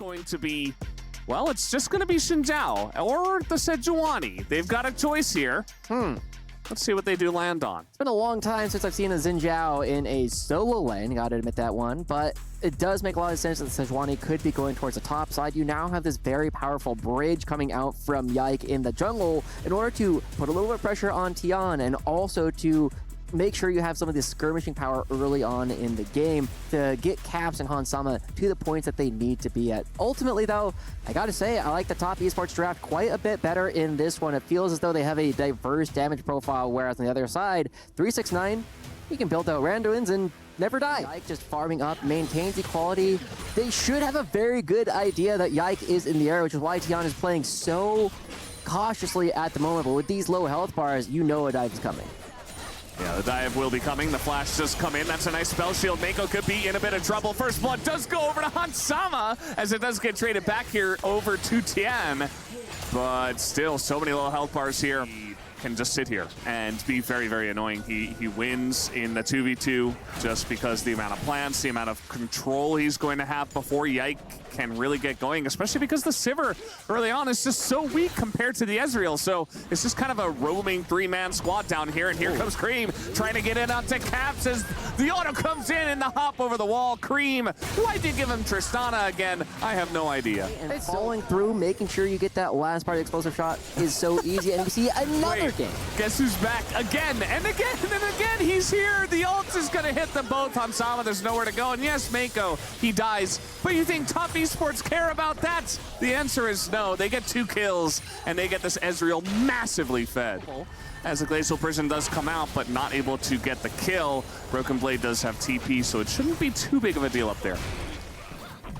going to be, well, it's just going to be Xinjiao or the Sejuani. They've got a choice here. Let's see what they do land on. It's been a long time since I've seen a Xinjiao in a solo lane, gotta admit that one, but it does make a lot of sense that the Sejuani could be going towards the top side. You now have this very powerful bridge coming out from Yike in the jungle in order to put a little bit of pressure on Tian and also to make sure you have some of this skirmishing power early on in the game to get Caps and Hansama to the points that they need to be at. Ultimately, though, I gotta say, I like the top esports draft quite a bit better in this one. It feels as though they have a diverse damage profile, whereas on the other side, 369, you can build out Randuins and never die. Yike just farming up, maintains equality. They should have a very good idea that Yike is in the air, which is why Tian is playing so cautiously at the moment, but with these low health bars, you know a dive is coming. Yeah, the dive will be coming. The flash just come in. That's a nice spell shield. Mako could be in a bit of trouble. First blood does go over to Hansama as it does get traded back here over to Tian. But still, so many low health bars here. He can just sit here and be very, very annoying. He wins in the 2v2 just because the amount of plants, the amount of control he's going to have before Yike can really get going, especially because the Sivir early on is just so weak compared to the Ezreal. So it's just kind of a roaming three-man squad down here, and here comes Cream trying to get in onto Caps as the auto comes in the hop over the wall. Cream, why did you give him Tristana again? I have no idea. And following through, making sure you get that last part of the explosive shot is so easy, and we see another game. Guess who's back again and again and again? He's here. The ult is going to hit them both. Hansama, there's nowhere to go. And yes, Mako, he dies. But you think top esports care about that? The answer is no. They get 2 kills, and they get this Ezreal massively fed. As the Glacial Prison does come out, but not able to get the kill. Broken Blade does have TP, so it shouldn't be too big of a deal up there.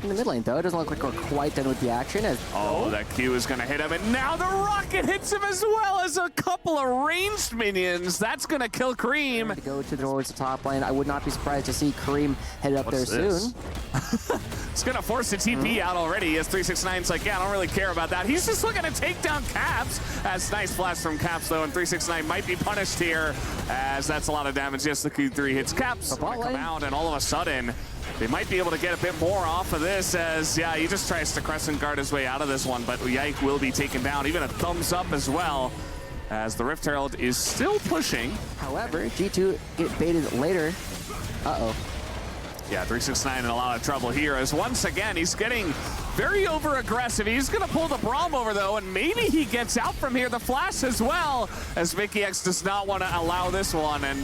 In the mid lane, though, it doesn't look like we're quite done with the action. That Q is going to hit him, and now the rocket hits him as well as a couple of ranged minions. That's going to kill Cream. To go towards the top lane, I would not be surprised to see Cream headed up there soon. It's going to force the TP out already as 369's like, yeah, I don't really care about that. He's just looking to take down Caps. That's nice flash from Caps, though, and 369 might be punished here as that's a lot of damage. Yes, the Q3 hits Caps. Come out, and all of a sudden, they might be able to get a bit more off of this as, yeah, he just tries to crescent guard his way out of this one, but Yike will be taken down. Even a thumbs up as well as the Rift Herald is still pushing. However, G2 get baited later. Uh-oh. Yeah, 369 in a lot of trouble here as once again he's getting very over-aggressive. He's going to pull the Braum over, though, and maybe he gets out from here. The flash as well, as Mickey X does not want to allow this one. And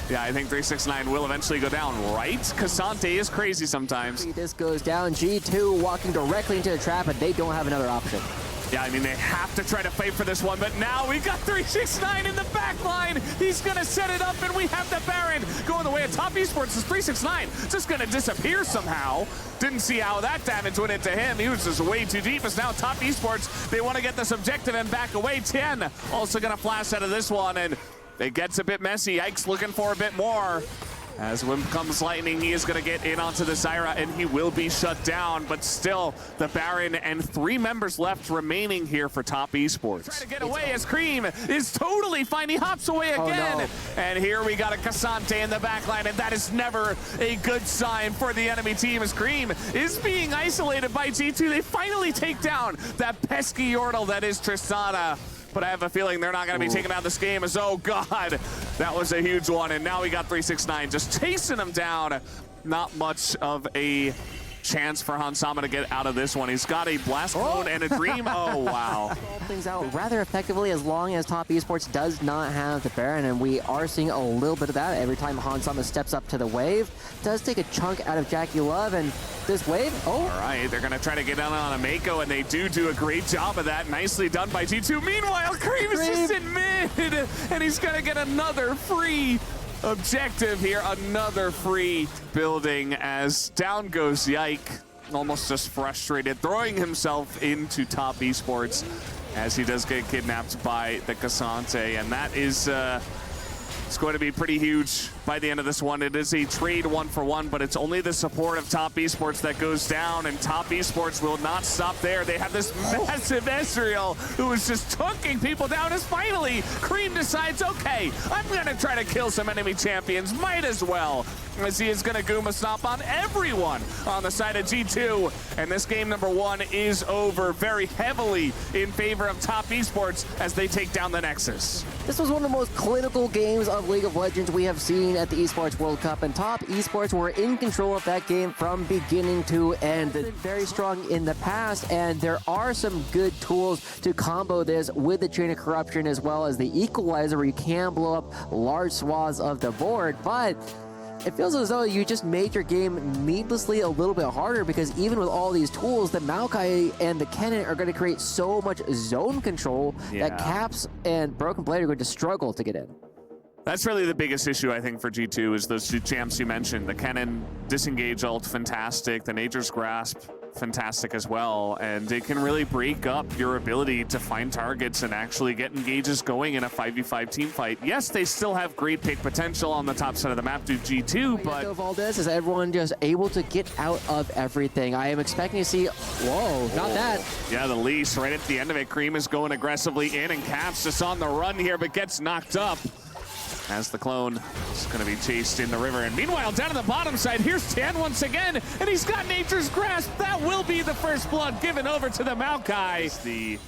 yeah, I think 369 will eventually go down, right? Cassante is crazy sometimes. This goes down. G2 walking directly into the trap, and they don't have another option. Yeah, I mean, they have to try to fight for this one, but now we got 369 in the back line. He's going to set it up, and we have the Baron going the way of top esports. Is 369 just going to disappear somehow. Didn't see how that damage went into him. He was just way too deep. As now top esports, they want to get this objective and back away. 10 also going to flash out of this one, and it gets a bit messy. Yike's looking for a bit more. As when comes lightning, he is going to get in onto the Zyra, and he will be shut down. But still, the Baron and 3 members left remaining here for top esports. Trying to get away as Cream is totally fine. He hops away again. No. And here we got a Cassante in the backline, and that is never a good sign for the enemy team as Cream is being isolated by G2. They finally take down that pesky Yordle that is Tristana. But I have a feeling they're not going to be taking out this game as, oh God, that was a huge one. And now we got 369 just chasing him down. Not much of a chance for Hansama to get out of this one. He's got a blast clone and a dream. Oh, wow. Things out rather effectively as long as top esports does not have the Baron, and we are seeing a little bit of that every time Hansama steps up to the wave. Does take a chunk out of Jackie Love, and this wave, all right, they're going to try to get down on a Mako, and they do a great job of that. Nicely done by G2. Meanwhile, Cream is just in mid, and he's going to get another free objective here, another free building as down goes Yike, almost just frustrated, throwing himself into top esports as he does get kidnapped by the Cassante, and that is it's going to be pretty huge by the end of this one. It is a trade 1-for-1, but it's only the support of Top Esports that goes down, and Top Esports will not stop there. They have this massive Ezreal who is just taking people down as finally Cream decides, okay, I'm gonna try to kill some enemy champions, might as well, as he is gonna Guma Stomp on everyone on the side of G2, and this game number 1 is over very heavily in favor of Top Esports as they take down the Nexus. This was one of the most clinical games of League of Legends we have seen at the Esports World Cup, and Top Esports were in control of that game from beginning to end. They're very strong in the past, and there are some good tools to combo this with the Chain of Corruption as well as the Equalizer, where you can blow up large swaths of the board, but it feels as though you just made your game needlessly a little bit harder, because even with all these tools, the Maokai and the Kennen are going to create so much zone control that Caps and Broken Blade are going to struggle to get in. That's really the biggest issue, I think, for G2 is those two champs you mentioned. The Kennen disengage ult, fantastic. The Nature's Grasp, fantastic as well. And it can really break up your ability to find targets and actually get engages going in a 5v5 team fight. Yes, they still have great pick potential on the top side of the map to G2, but of all this is everyone just able to get out of everything. I am expecting to see, whoa, not that. Yeah, the lease right at the end of it. Cream is going aggressively in, and Caps just on the run here, but gets knocked up as the clone is going to be chased in the river. And meanwhile, down to the bottom side, here's Tan once again, and he's got Nature's Grasp. That will be the first blood given over to the Maokai. The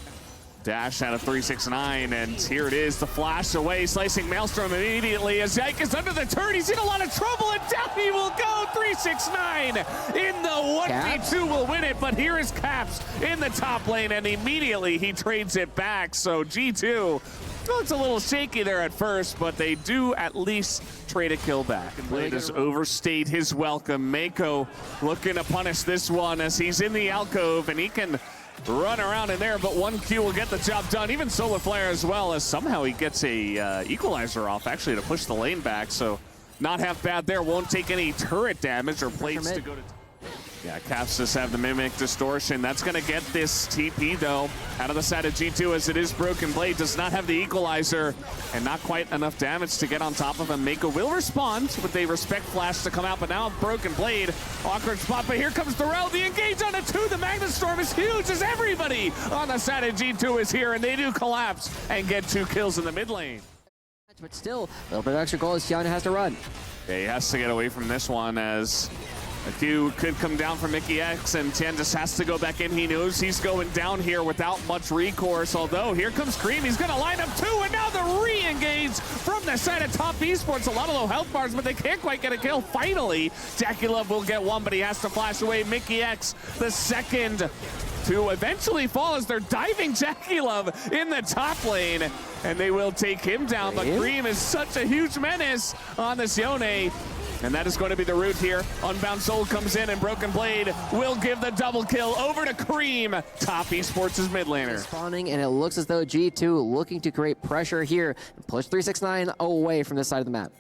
dash out of 369, and here it is, the flash away, slicing Maelstrom immediately as Yike is under the turret. He's in a lot of trouble, and down he will go. 369 in the 1v2 will win it, but here is Caps in the top lane, and immediately he trades it back. So G2, well, it's a little shaky there at first, but they do at least trade a kill back. And Blade has overstayed his welcome. Mako looking to punish this one as he's in the alcove, and he can run around in there, but 1Q will get the job done. Even Solar Flare as well, as somehow he gets a equalizer off, actually, to push the lane back. So not half bad there. Won't take any turret damage or plates to go to... Yeah, Caps just have the Mimic Distortion. That's going to get this TP, though, out of the side of G2, as it is Broken Blade. Does not have the Equalizer, and not quite enough damage to get on top of him. Mako will respond with a Respect Flash to come out, but now Broken Blade. Awkward spot, but here comes Darrell. The engage on a 2. The Magnet Storm is huge, as everybody on the side of G2 is here, and they do collapse and get 2 kills in the mid lane. But still, a little bit of extra goal as Tiana has to run. Yeah, he has to get away from this one, as a Q could come down from Mickey X, and Tien just has to go back in. He knows he's going down here without much recourse, although here comes Cream. He's going to line up 2, and now the re-engage from the side of Top Esports. A lot of low health bars, but they can't quite get a kill. Finally, Jackie Love will get one, but he has to flash away. Mickey X, the second to eventually fall as they're diving Jackie Love in the top lane, and they will take him down. But Cream is such a huge menace on this Yone. And that is going to be the route here. Unbound Soul comes in, and Broken Blade will give the double kill over to Cream. Top Esports' mid laner. Spawning, and it looks as though G2 looking to create pressure here and push 369 away from this side of the map.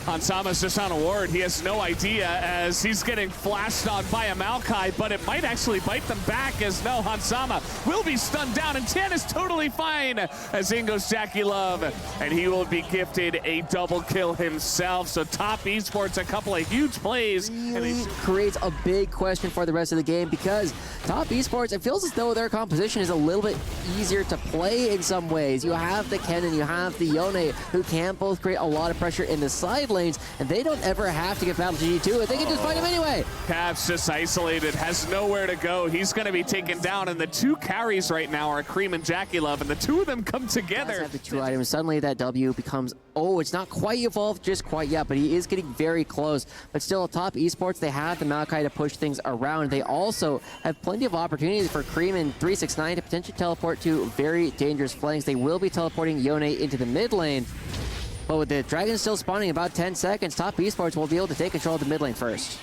Hansama's just on a ward. He has no idea as he's getting flashed on by a Maokai, but it might actually bite them back, as no, Hansama will be stunned down, and Tan is totally fine as in goes Jackie Love, and he will be gifted a double kill himself. So Top Esports, a couple of huge plays. Really and creates a big question for the rest of the game, because Top Esports, it feels as though their composition is a little bit easier to play in some ways. You have the Kennen, you have the Yone, who can both create a lot of pressure in the side lanes, and they don't ever have to get battle to G2, and they can just fight him anyway. Caps just isolated, has nowhere to go. He's going to be taken down, and the 2 carries right now are Cream and Jackie Love, and the 2 of them come together. Have the 2 items. Suddenly that W becomes, oh, it's not quite evolved just quite yet, but he is getting very close. But still, Top Esports, they have the Maokai to push things around. They also have plenty of opportunities for Cream and 369 to potentially teleport to very dangerous flanks. They will be teleporting Yone into the mid lane. But with the Dragon still spawning in about 10 seconds, Top Esports will be able to take control of the mid lane first.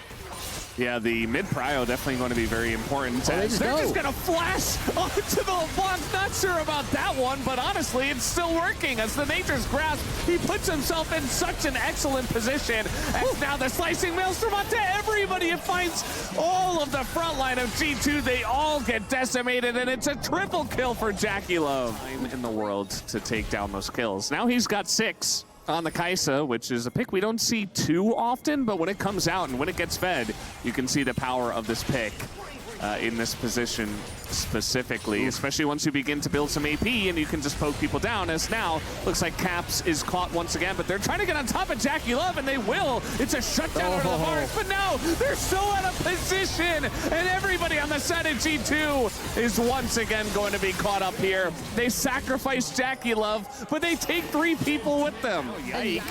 Yeah, the mid-prio definitely going to be very important. Oh, they're just going to flash onto the LeBlanc. Not sure about that one, but honestly, it's still working. As the Nature's Grasp, he puts himself in such an excellent position. And now they're slicing Maelstrom onto everybody. It finds all of the front line of G2. They all get decimated, and it's a triple kill for Jackie Love in the world to take down those kills. Now he's got 6. on the Kaisa, which is a pick we don't see too often, but when it comes out and when it gets fed, you can see the power of this pick in this position specifically, especially once you begin to build some AP and you can just poke people down, as now looks like Caps is caught once again, but they're trying to get on top of Jackie Love, and they will. It's a shutdown over the bars, but no, they're so out of position, and everybody on the side of G2 is once again going to be caught up here. They sacrifice Jackie Love, but they take 3 people with them. Yike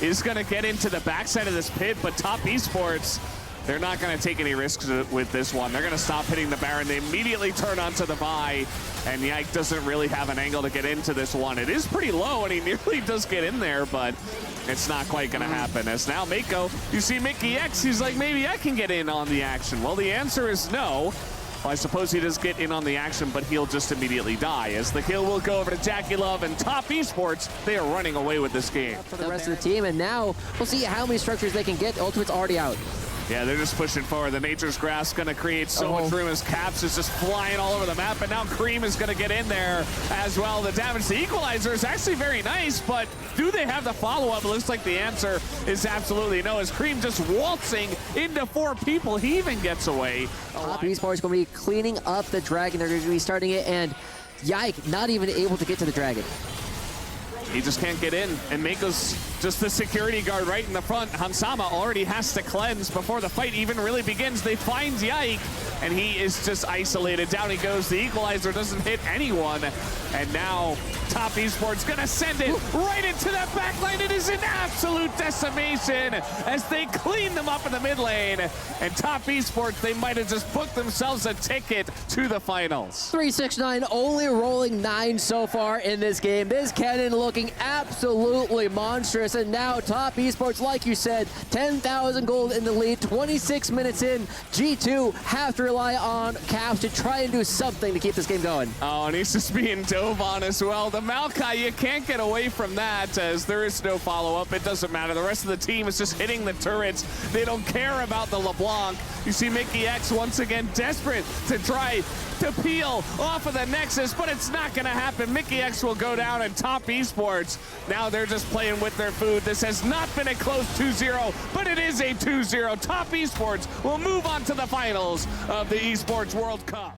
is going to get into the backside of this pit, but Top Esports, they're not going to take any risks with this one. They're going to stop hitting the Baron. They immediately turn onto the Vi, and Yike doesn't really have an angle to get into this one. It is pretty low, and he nearly does get in there, but it's not quite going to happen. As now Mako, you see Mickey X, he's like, maybe I can get in on the action. Well, the answer is no. Well, I suppose he does get in on the action, but he'll just immediately die, as the kill will go over to Jackie Love, and Top Esports, they are running away with this game. For the rest of the team, and now we'll see how many structures they can get. Ultimate's already out. Yeah, they're just pushing forward. The Nature's Grasp going to create so much room as Caps is just flying all over the map, and now Cream is going to get in there as well. The damage to Equalizer is actually very nice, but do they have the follow-up? It looks like the answer is absolutely no, as Cream just waltzing into 4 people. He even gets away. Top Esports is going to be cleaning up the Dragon. They're going to be starting it, and Yike not even able to get to the Dragon. He just can't get in, and Mako's just the security guard right in the front. Hansama already has to cleanse before the fight even really begins. They find Yike, and he is just isolated. Down he goes. The Equalizer doesn't hit anyone, and now Top Esports gonna send it right into that back line. It is an absolute decimation as they clean them up in the mid lane, and Top Esports, they might have just booked themselves a ticket to the finals. 369 only rolling 9 so far in this game. This cannon looking absolutely monstrous, and now Top Esports, like you said, 10,000 gold in the lead, 26 minutes in. G2 have to rely on Caps to try and do something to keep this game going. Oh, and he's just being dove on as well. The Maokai, you can't get away from that, as there is no follow-up. It doesn't matter. The rest of the team is just hitting the turrets. They don't care about the LeBlanc. You see Mickey X once again desperate to try to peel off of the Nexus, but it's not going to happen. Mickey X will go down, and Top Esports, now they're just playing with their food. This has not been a close 2-0, but it is a 2-0. Top Esports will move on to the finals of the Esports World Cup.